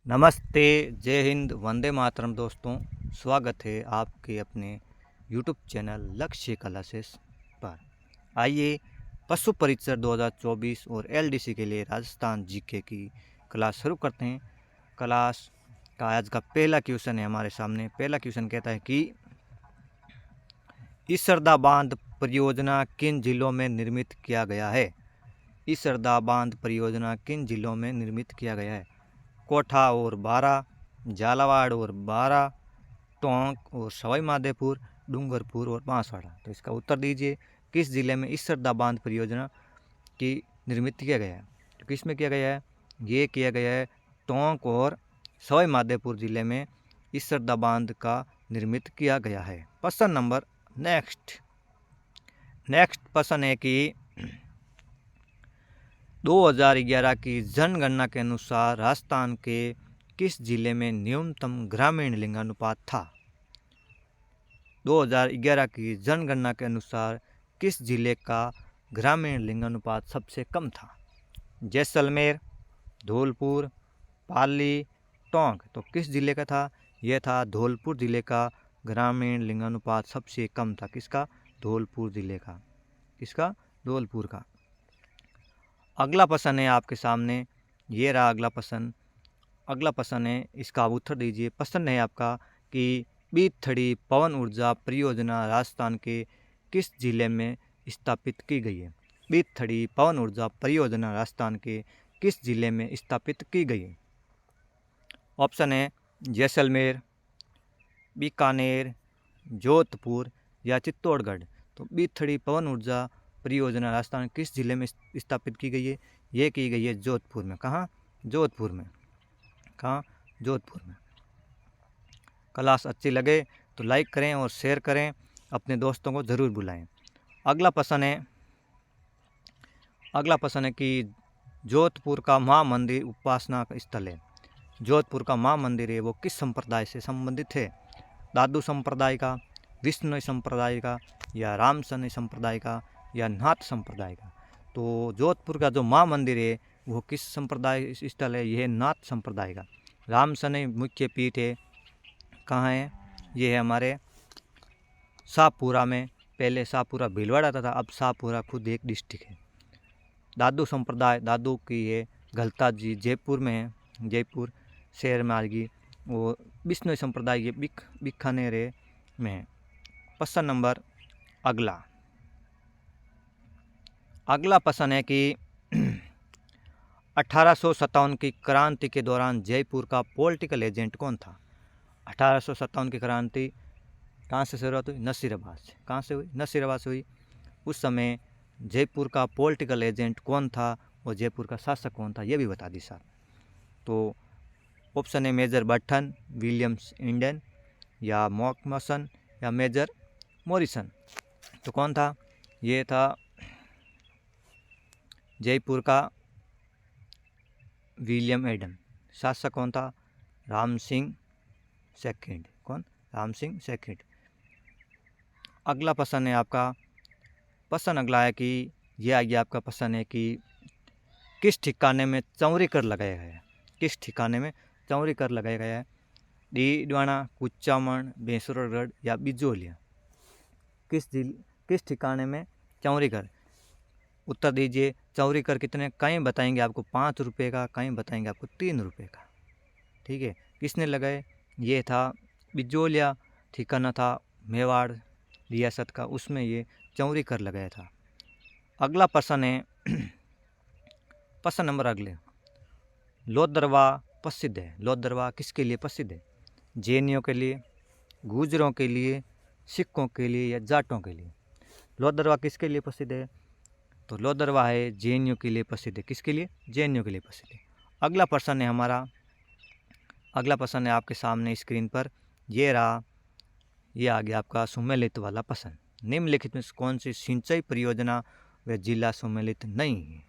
नमस्ते, जय हिंद, वंदे मातरम दोस्तों। स्वागत है आपके अपने यूट्यूब चैनल लक्ष्य क्लासेस पर। आइए पशु परीक्षण 2024 और एलडीसी के लिए राजस्थान जीके की क्लास शुरू करते हैं। क्लास का आज का पहला क्वेश्चन है हमारे सामने। पहला क्वेश्चन कहता है कि इसरदा बांध परियोजना किन जिलों में निर्मित किया गया है। इसरदा बांध परियोजना किन जिलों में निर्मित किया गया है। कोठा और बारा, झालावाड़ और बारा, टोंक और सवाई माधोपुर, डूंगरपुर और बांसवाड़ा। तो इसका उत्तर दीजिए, किस जिले में इसरदा बांध परियोजना की निर्मित किया गया है। तो किस में किया गया है, ये किया गया है टोंक और सवाई माधोपुर जिले में इसरदा बांध का निर्मित किया गया है। प्रश्न नंबर नेक्स्ट प्रश्न है कि 2011 की जनगणना के अनुसार राजस्थान के किस जिले में न्यूनतम ग्रामीण लिंगानुपात था। 2011 की जनगणना के अनुसार किस जिले का ग्रामीण लिंगानुपात सबसे कम था। जैसलमेर, धौलपुर, पाली, टोंक। तो किस जिले का था, यह था धौलपुर जिले का ग्रामीण लिंगानुपात सबसे कम था। किसका, धौलपुर जिले का। किसका, धौलपुर का। अगला प्रश्न है आपके सामने, ये रहा अगला प्रश्न। अगला प्रश्न है, इसका उत्तर दीजिए। प्रश्न है आपका कि बीथड़ी पवन ऊर्जा परियोजना राजस्थान के किस जिले में स्थापित की गई है। बीथड़ी पवन ऊर्जा परियोजना राजस्थान के किस जिले में स्थापित की गई है। ऑप्शन है जैसलमेर, बीकानेर, जोधपुर या चित्तौड़गढ़। तो बीथड़ी पवन ऊर्जा परियोजना राजस्थान किस जिले में स्थापित की गई है, ये की गई है जोधपुर में। कहाँ, जोधपुर में। कहाँ, जोधपुर में। क्लास अच्छी लगे तो लाइक करें और शेयर करें, अपने दोस्तों को ज़रूर बुलाएं। अगला प्रश्न है कि जोधपुर का माँ मंदिर उपासना स्थल है। जोधपुर का माँ मंदिर है वो किस संप्रदाय से संबंधित है। दादू संप्रदाय का, विष्णु संप्रदाय का, या रामसनी संप्रदाय का, या नाथ संप्रदाय का। तो जोधपुर का जो माँ मंदिर है वो किस संप्रदाय स्थल है, यह नाथ संप्रदाय का। रामसनी मुख्य पीठ है, कहाँ है, ये है हमारे शाहपुरा में। पहले शाहपुरा भीलवाड़ा था, अब शाहपुरा खुद एक डिस्ट्रिक्ट है। दादू संप्रदाय, दादू की है गलता जी, जयपुर में है, जयपुर शहर में आएगी। वो विष्णु संप्रदाय ये बीकानेर में है। प्रश्न नंबर अगला प्रश्न है कि 1857 की क्रांति के दौरान जयपुर का पॉलिटिकल एजेंट कौन था। 1857 की क्रांति कहाँ से शुरुआत हुई, नसीराबाद से। कहाँ से हुई, नसीराबाद से हुई। उस समय जयपुर का पॉलिटिकल एजेंट कौन था और जयपुर का शासक कौन था, ये भी बता दी साहब। तो ऑप्शन है मेजर बर्टन, विलियम्स इंडन, या मॉकमसन, या मेजर मॉरिसन। तो कौन था, ये था जयपुर का विलियम एडन। शासक कौन था, राम सिंह सेकंड। कौन, राम सिंह सेकंड। अगला प्रश्न है आपका, प्रश्न अगला है कि ये आ गया आपका प्रश्न है कि किस ठिकाने में चौरी कर लगाया गया है। किस ठिकाने में चौरी कर लगाया गया है। डीडवाना, कुचामन, बेसुरगढ़, या बिजोलिया। किस ठिकाने में चौरी कर। उत्तर दीजिए। चौरी कर कितने, कहीं बताएंगे आपको 5 रुपये का, कहीं बताएंगे आपको 3 रुपये का। ठीक है, किसने लगाए, ये था बिजोलिया ठिकाना था मेवाड़ रियासत का, उसमें ये चौरी कर लगाया था। अगला प्रश्न है, प्रश्न नंबर अगले। लोहदरवा प्रसिद्ध है। लोहदरवा किसके लिए प्रसिद्ध है, जैनियों के लिए, गुजरों के लिए, सिखों के लिए, या जाटों के लिए। लोहदरवा किसके लिए प्रसिद्ध है, तो लोहदरवा है जैनियों के लिए प्रसिद्ध है। किसके लिए, जैनियों के लिए प्रसिद्ध है। अगला प्रश्न है हमारा, अगला प्रश्न है आपके सामने स्क्रीन पर, ये रहा। ये आ गया आपका सुमेलित वाला प्रश्न। निम्नलिखित में कौन सी सिंचाई परियोजना व जिला सुमेलित नहीं है।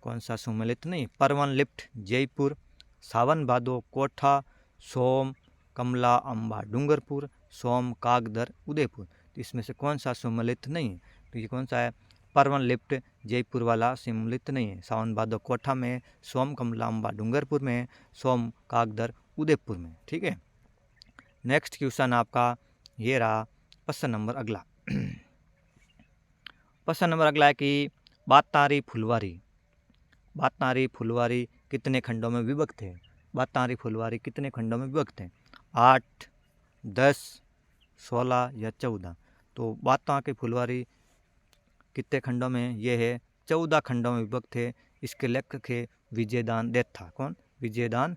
कौन सा सुमेलित नहीं, परवन लिफ्ट जयपुर, सावन भादो कोठा, सोम कमला अम्बा डूंगरपुर, सोम कागदर उदयपुर। तो इसमें से कौन सा सुमेलित नहीं है, तो ये कौन सा है, परवन लिफ्ट जयपुर वाला सम्मिलित नहीं है। सावन भादो कोठा में, सोम कमलाम्बा डूंगरपुर में, सोम कागदर उदयपुर में। ठीक है। नेक्स्ट क्वेश्चन आपका ये रहा प्रश्न नंबर अगला। प्रश्न नंबर अगला है कि बातारी फुलवारी, बातारी फुलवारी कितने खंडों में विभक्त है? बातारी फुलवारी कितने खंडों में विभक्त है? 8, 10, 16 या 14? तो बाता की फुलवारी कितने खंडों में? ये है 14 खंडों में विभक्त है। इसके लेखक है विजयदान देथा। कौन? विजयदान,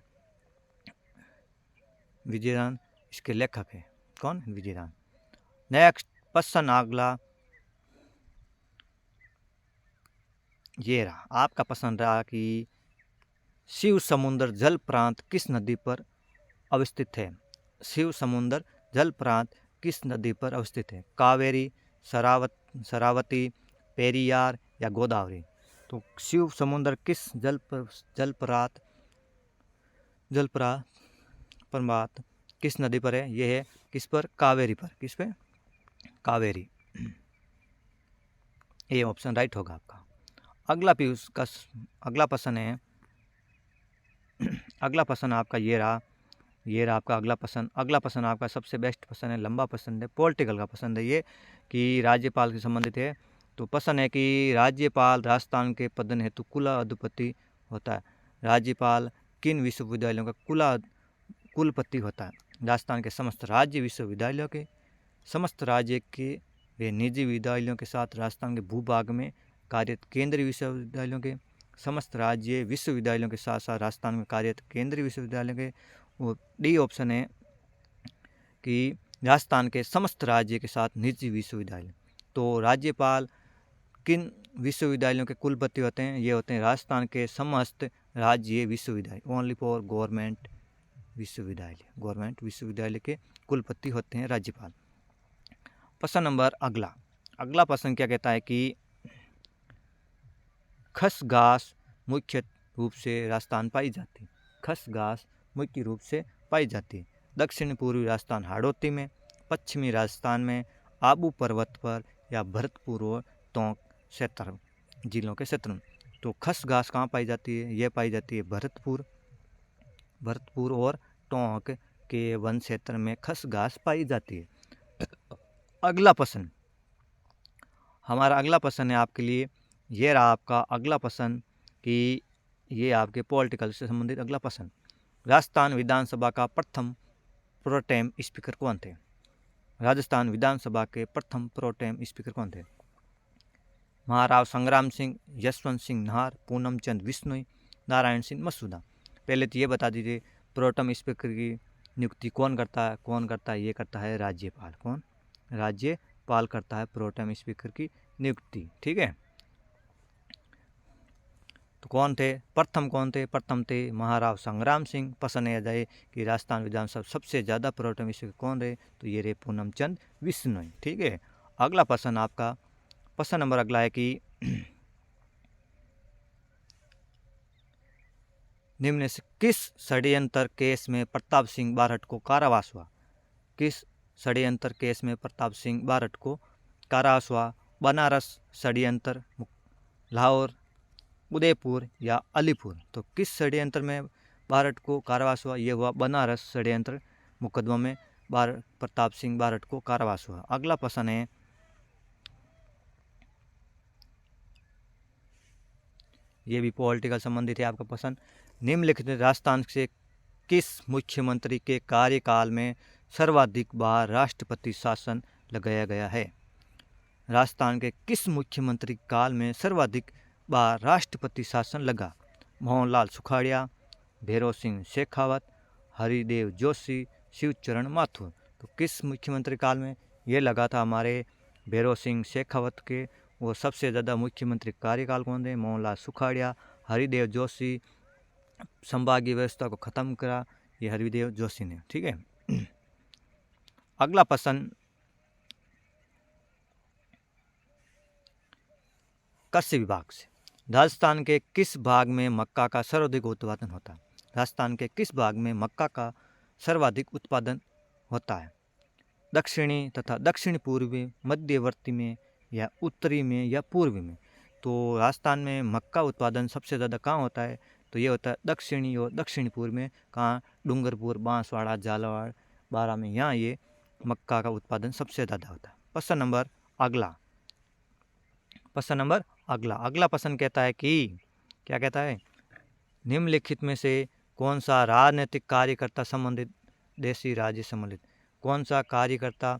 विजयदान इसके लेखक है। कौन? विजयदान। नेक्स्ट प्रश्न अगला ये रहा आपका प्रश्न रहा कि शिव समुद्र जल प्रांत किस नदी पर अवस्थित है? शिव समुद्र जल प्रांत किस नदी पर अवस्थित है? कावेरी, शरावती, पेरियार या गोदावरी? तो शिव समुद्र किस जल प्रांत किस नदी पर है? यह है किस पर? कावेरी पर। किस पे? कावेरी। ये ऑप्शन राइट होगा आपका। अगला प्रश्न है, अगला प्रश्न आपका ये रहा आपका अगला प्रश्न आपका सबसे बेस्ट प्रश्न है, लंबा प्रश्न है, पॉलिटिकल का प्रश्न है ये, कि राज्यपाल से संबंधित है। तो प्रश्न है कि राज्यपाल राजस्थान के पदन हेतु कुलाधिपति होता है। राज्यपाल किन विश्वविद्यालयों का कुलपति होता है? राजस्थान के समस्त राज्य विश्वविद्यालयों के, समस्त राज्य के वे निजी विद्यालयों के साथ राजस्थान के भूभाग में कार्यरत केंद्रीय विश्वविद्यालयों के, समस्त राज्य विश्वविद्यालयों के साथ साथ राजस्थान में कार्यरत केंद्रीय विश्वविद्यालयों के। और डी ऑप्शन है कि राजस्थान के समस्त राज्य के साथ निजी विश्वविद्यालय। तो राज्यपाल किन विश्वविद्यालयों के कुलपति होते हैं? ये होते हैं राजस्थान के समस्त राज्य विश्वविद्यालय, ओनली फॉर गवर्नमेंट विश्वविद्यालय, गवर्नमेंट विश्वविद्यालय के कुलपति होते हैं राज्यपाल। प्रश्न नंबर अगला प्रश्न क्या कहता है कि खसगास मुख्य रूप से राजस्थान पाई जाती है। खसगास मुख्य रूप से पाई जाती है दक्षिण पूर्वी राजस्थान हाड़ौती में, पश्चिमी राजस्थान में, आबू पर्वत पर या भरतपुर और टोंक क्षेत्र जिलों के क्षेत्र में। तो खसगास कहाँ पाई जाती है? यह पाई जाती है भरतपुर और टोंक के वन क्षेत्र में खसगास पाई जाती है। अगला प्रश्न, हमारा अगला प्रश्न है आपके लिए, ये रहा आपका अगला प्रश्न कि ये आपके पॉलिटिकल से संबंधित अगला प्रश्न। राजस्थान विधानसभा का प्रथम प्रोटेम स्पीकर कौन थे? राजस्थान विधानसभा के प्रथम प्रोटेम स्पीकर कौन थे? महाराव संग्राम सिंह, यशवंत सिंह नाहर, पूनम चंद बिश्नोई, नारायण सिंह मसूदा। पहले तो ये बता दीजिए प्रोटेम स्पीकर की नियुक्ति कौन करता है? ये करता है राज्यपाल। कौन? राज्यपाल करता है प्रोटेम स्पीकर की नियुक्ति। ठीक है। तो कौन थे? प्रथम थे महाराव संग्राम सिंह। प्रश्न यह जाए कि राजस्थान विधानसभा सबसे ज़्यादा प्रोटेम स्पीकर कौन रहे? तो ये रहे पूनम चंद बिश्नोई। ठीक है। अगला प्रश्न आपका प्रश्न नंबर अगला है कि निम्न से किस षड्यंत्र केस में प्रताप सिंह बारहट को कारावास हुआ? किस षड्यंत्र केस में प्रताप सिंह बारहट को कारावास हुआ? बनारस षड्यंत्र, लाहौर, उदयपुर या अलीपुर? तो किस षड्यंत्र में बारहट को कारावास हुआ? ये हुआ बनारस षड्यंत्र मुकदमा में प्रताप सिंह बारहट को कारावास हुआ। अगला प्रश्न है, ये भी पॉलिटिकल संबंधित है आपका प्रश्न। निम्नलिखित राजस्थान से किस मुख्यमंत्री के कार्यकाल में सर्वाधिक बार राष्ट्रपति शासन लगाया गया है? राजस्थान के किस मुख्यमंत्री काल में सर्वाधिक बार राष्ट्रपति शासन लगा? मोहनलाल सुखाड़िया, भैरव सिंह शेखावत, हरिदेव जोशी, शिवचरण माथुर। तो किस मुख्यमंत्री काल में ये लगा था? हमारे भैरव सिंह शेखावत के। वो सबसे ज़्यादा मुख्यमंत्री कार्यकाल कौन थे? मोहनलाल सुखाड़िया। हरिदेव जोशी संभागीय व्यवस्था को ख़त्म करा, ये हरिदेव जोशी ने। ठीक है। अगला प्रश्न कृषि विभाग से। राजस्थान के किस भाग में मक्का का सर्वाधिक उत्पादन होता है? राजस्थान के किस भाग में मक्का का सर्वाधिक उत्पादन होता है? दक्षिणी तथा दक्षिण पूर्वी, मध्यवर्ती में या उत्तरी में या पूर्वी में? तो राजस्थान में मक्का उत्पादन सबसे ज़्यादा कहाँ होता है? तो ये होता है दक्षिणी और दक्षिण पूर्व में। कहाँ? डूंगरपुर, बांसवाड़ा, झालावाड़, बारा में, यहाँ ये मक्का का उत्पादन सबसे ज़्यादा होता है। प्रश्न नंबर अगला, अगला प्रश्न कहता है कि क्या कहता है? निम्नलिखित में से कौन सा राजनीतिक कार्यकर्ता संबंधित देशी राज्य सम्मिलित, कौन सा कार्यकर्ता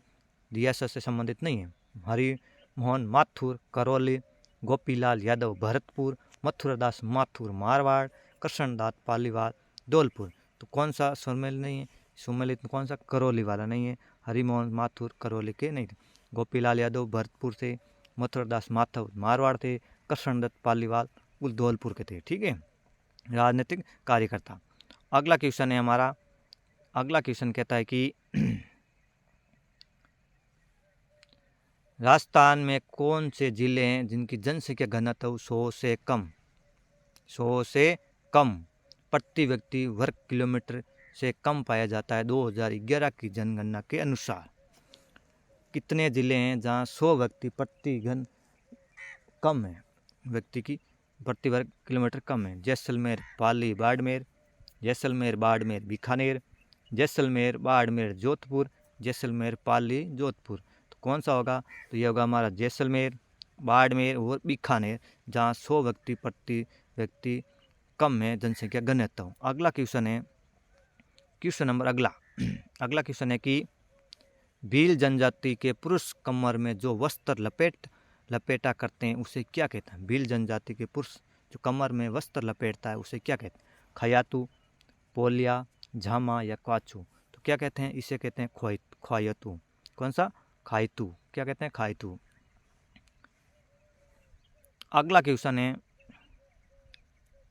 रियासत से संबंधित नहीं है? हरि मोहन माथुर करौली, गोपीलाल यादव भरतपुर, मथुरादास माथुर मारवाड़, कृष्णदास पालीवाल धौलपुर। तो कौन सा सम्मिलित नहीं है? सम्मिलित कौन सा? करौली वाला नहीं है। हरिमोहन माथुर करौली के नहीं थे। गोपीलाल यादव भरतपुर से, मथुरादास माथुर मारवाड़ थे, कृष्णदत्त पालीवाल धौलपुर के थे। ठीक है, राजनीतिक कार्यकर्ता। अगला क्वेश्चन है हमारा, अगला क्वेश्चन कहता है कि राजस्थान में कौन से जिले हैं जिनकी जनसंख्या घनत्व 100 से कम प्रति व्यक्ति वर्ग किलोमीटर से कम पाया जाता है? 2011 की जनगणना के अनुसार कितने जिले हैं जहां 100 व्यक्ति प्रति घन कम है, व्यक्ति की प्रति वर्ग किलोमीटर कम है? जैसलमेर, पाली, बाड़मेर, जैसलमेर, बाड़मेर, बीकानेर, जैसलमेर, बाड़मेर, जोधपुर, जैसलमेर, पाली, जोधपुर। तो कौन सा होगा? तो ये होगा हमारा जैसलमेर, बाड़मेर और बीकानेर, जहाँ 100 व्यक्ति प्रति व्यक्ति कम है जनसंख्या घनत्व। अगला क्वेश्चन है, क्वेश्चन नंबर अगला क्वेश्चन है कि भील जनजाति के पुरुष कमर में जो वस्त्र लपेटा करते हैं उसे क्या कहते हैं? भील जनजाति के पुरुष जो कमर में वस्त्र लपेटता है उसे क्या कहते हैं? खयातू, पोलिया, झामा या क्वाचू। तो क्या कहते हैं? इसे कहते हैं ख्वायतू। कौन सा? खायतू। क्या कहते हैं? खायतू। अगला क्वेश्चन है,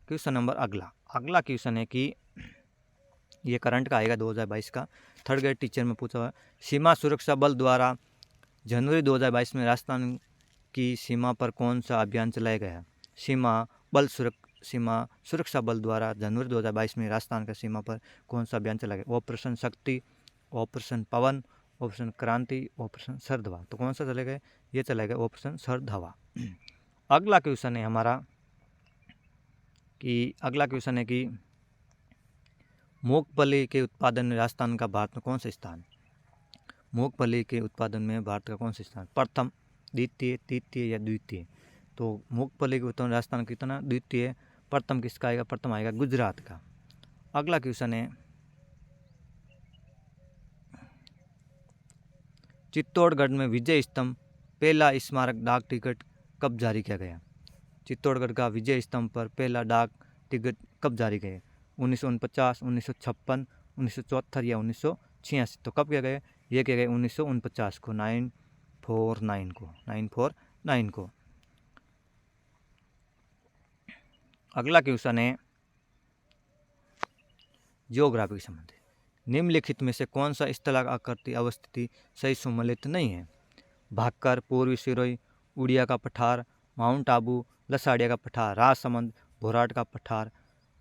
क्वेश्चन नंबर अगला क्वेश्चन है कि ये करंट का आएगा 2022 का, थर्ड ग्रेड टीचर में पूछा हुआ है। सीमा सुरक्षा बल द्वारा जनवरी 2022 में राजस्थान की सीमा पर कौन सा अभियान चलाया गया? सीमा सुरक्षा बल द्वारा जनवरी 2022 में राजस्थान का सीमा पर कौन सा अभियान चलाया गया? ऑपरेशन शक्ति, ऑपरेशन पवन, ऑपरेशन क्रांति, ऑपरेशन शरद हवा। तो कौन सा चलेगा? ये चलेगा ऑपरेशन शरद हवा। अगला क्वेश्चन है हमारा कि मूंगफली के उत्पादन में राजस्थान का भारत में कौन सा स्थान? मूंगफली के उत्पादन में भारत का कौन सा स्थान? प्रथम, द्वितीय, तृतीय या द्वितीय? तो मूंगफली के उत्पादन राजस्थान कितना? द्वितीय। प्रथम किसका आएगा? प्रथम आएगा गुजरात का। अगला क्वेश्चन है, चित्तौड़गढ़ में विजय स्तंभ पहला स्मारक डाक टिकट कब जारी किया गया? चित्तौड़गढ़ का विजय स्तंभ पर पहला डाक टिकट कब जारी किया? 1949, 1956, 1974 या 1986? तो कब किया गया? ये किया गया 1949 को, 949 को। अगला क्वेश्चन है जियोग्राफी के संबंध। निम्नलिखित में से कौन सा स्थल आकृति अवस्थिति सही सम्मिलित नहीं है? भाकर, पूर्वी सिरोही, उड़िया का पठार, माउंट आबू, लसाड़िया का पठार, राजसमंद, भोराट का पठार,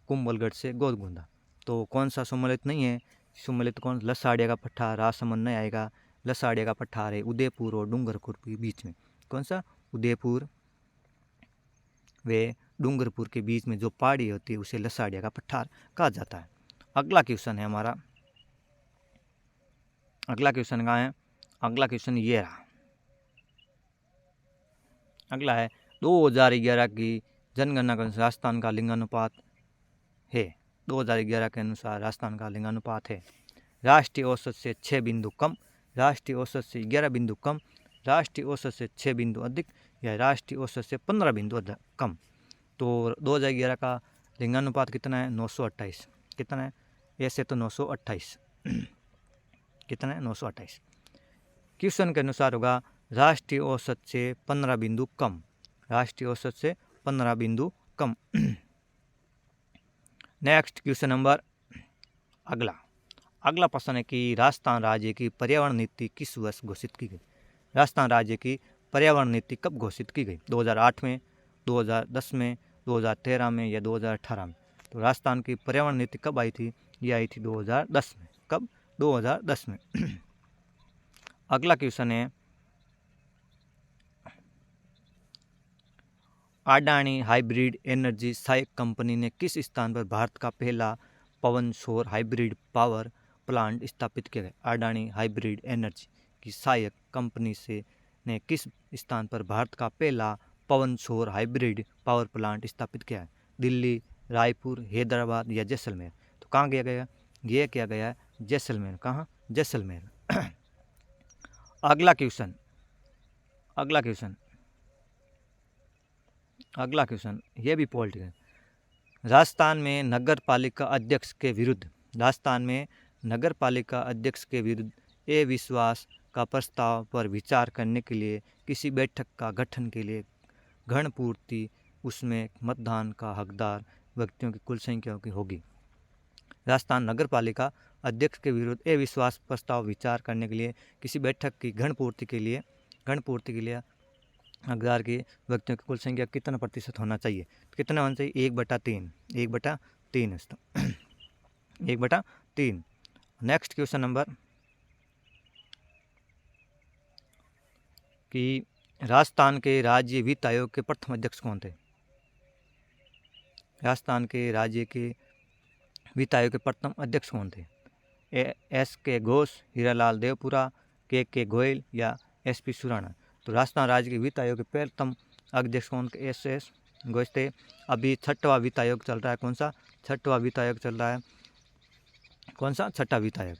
कुंभलगढ़ से गोदगुंदा। तो कौन सा सम्मिलित नहीं है? सम्मिलित कौन? लसाड़िया का पठार, राजसमंद नहीं आएगा। लसाड़िया का पठार है उदयपुर और डूंगरपुर के बीच में। कौन सा? उदयपुर वे डूंगरपुर के बीच में जो पहाड़ी होती है उसे लसाड़िया का पठार कहा जाता है। अगला क्वेश्चन है हमारा, अगला क्वेश्चन कहाँ है? अगला क्वेश्चन ये रहा। अगला है 2011 की जनगणना के अनुसार राजस्थान का लिंगानुपात है। 2011 के अनुसार राजस्थान का लिंगानुपात है राष्ट्रीय औसत से 6 बिंदु कम, राष्ट्रीय औसत से 11 बिंदु कम, राष्ट्रीय औसत से 6 बिंदु अधिक या राष्ट्रीय औसत से 15 बिंदु कम। तो 2011 का लिंगानुपात कितना है? 928। कितना है? ऐसे तो 928। कितना है? 928। क्वेश्चन के अनुसार होगा राष्ट्रीय औसत से 15 बिंदु कम, राष्ट्रीय औसत से 15 बिंदु कम। नेक्स्ट क्वेश्चन नंबर अगला प्रश्न है कि राजस्थान राज्य की पर्यावरण नीति किस वर्ष घोषित की गई? राजस्थान राज्य की पर्यावरण नीति कब घोषित की गई? 2008 में, 2010 में, 2013 में या 2018 में? तो राजस्थान की पर्यावरण नीति कब आई थी? ये आई थी 2010 में। कब? 2010 में। अगला क्वेश्चन है, अडानी हाइब्रिड एनर्जी सहायक कंपनी ने किस स्थान पर भारत का पहला पवन सौर हाइब्रिड पावर प्लांट स्थापित किया है? अडानी हाइब्रिड एनर्जी की सहायक कंपनी से ने किस स्थान पर भारत का पहला पवन सौर हाइब्रिड पावर प्लांट स्थापित किया है? दिल्ली, रायपुर, हैदराबाद या जैसलमेर? तो कहाँ किया गया? ये किया गया है जैसलमेर। कहाँ? जैसलमेर। अगला क्वेश्चन ये भी पॉलिटिकल है। राजस्थान में नगर पालिका अध्यक्ष के विरुद्ध अविश्वास का प्रस्ताव पर विचार करने के लिए किसी बैठक का गठन के लिए गणपूर्ति उसमें मतदान का हकदार व्यक्तियों की कुल संख्या की होगी। राजस्थान नगर पालिका अध्यक्ष के विरुद्ध अविश्वास प्रस्ताव विचार करने के लिए किसी बैठक की गणपूर्ति के लिए हकदार के व्यक्तियों की कुल संख्या कितना प्रतिशत होना चाहिए? कितना होना चाहिए? 1/3। 1/3। नेक्स्ट क्वेश्चन नंबर कि राजस्थान के राज्य वित्त आयोग के प्रथम अध्यक्ष कौन थे? राजस्थान के राज्य के वित्त आयोग के प्रथम अध्यक्ष कौन थे? S.K. घोष, हीरालाल देवपुरा, K.K. गोयल या S.P. सुराणा? तो राजस्थान राज्य के वित्त आयोग के प्रथम अध्यक्ष कौन? S.S. घोष थे। अभी छठवां वित्त आयोग चल रहा है। कौन सा? छठवां वित्त आयोग चल रहा है। कौन सा? छठा वित्त आयोग।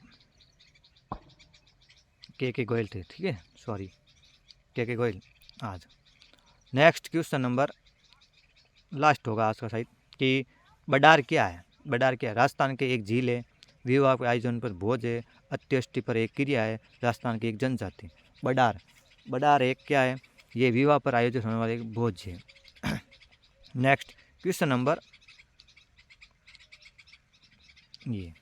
K.K. गोयल थे। ठीक है, सॉरी, K.K. गोयल आज। नेक्स्ट क्वेश्चन नंबर लास्ट होगा आज का शायद कि बडार क्या है? राजस्थान के एक झील है, विवाह के आयोजन पर भोज है, अंत्येष्टि पर एक क्रिया है, राजस्थान की एक जनजाति। बडार एक क्या है? ये विवाह पर आयोजित होने वाले एक भोज है। नेक्स्ट क्वेश्चन नंबर ये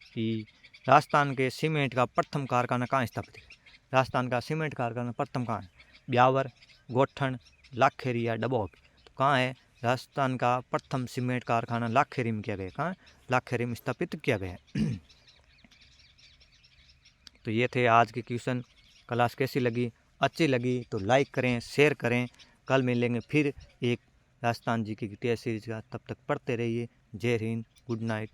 कि राजस्थान के सीमेंट का प्रथम कारखाना कहाँ स्थापित है? राजस्थान का सीमेंट कारखाना प्रथम कहाँ है? ब्यावर, गोठन, लाखेरी या डबोक? तो कहाँ है? राजस्थान का प्रथम सीमेंट कारखाना लाखेरी में किया गया। कहाँ? लाखेरी में स्थापित किया गया। तो ये थे आज के क्वेश्चन। क्लास कैसी लगी? अच्छी लगी तो लाइक करें, शेयर करें। कल मिलेंगे फिर एक राजस्थान जी की टेस्ट सीरीज का। तब तक पढ़ते रहिए। जय हिंद, गुड नाइट।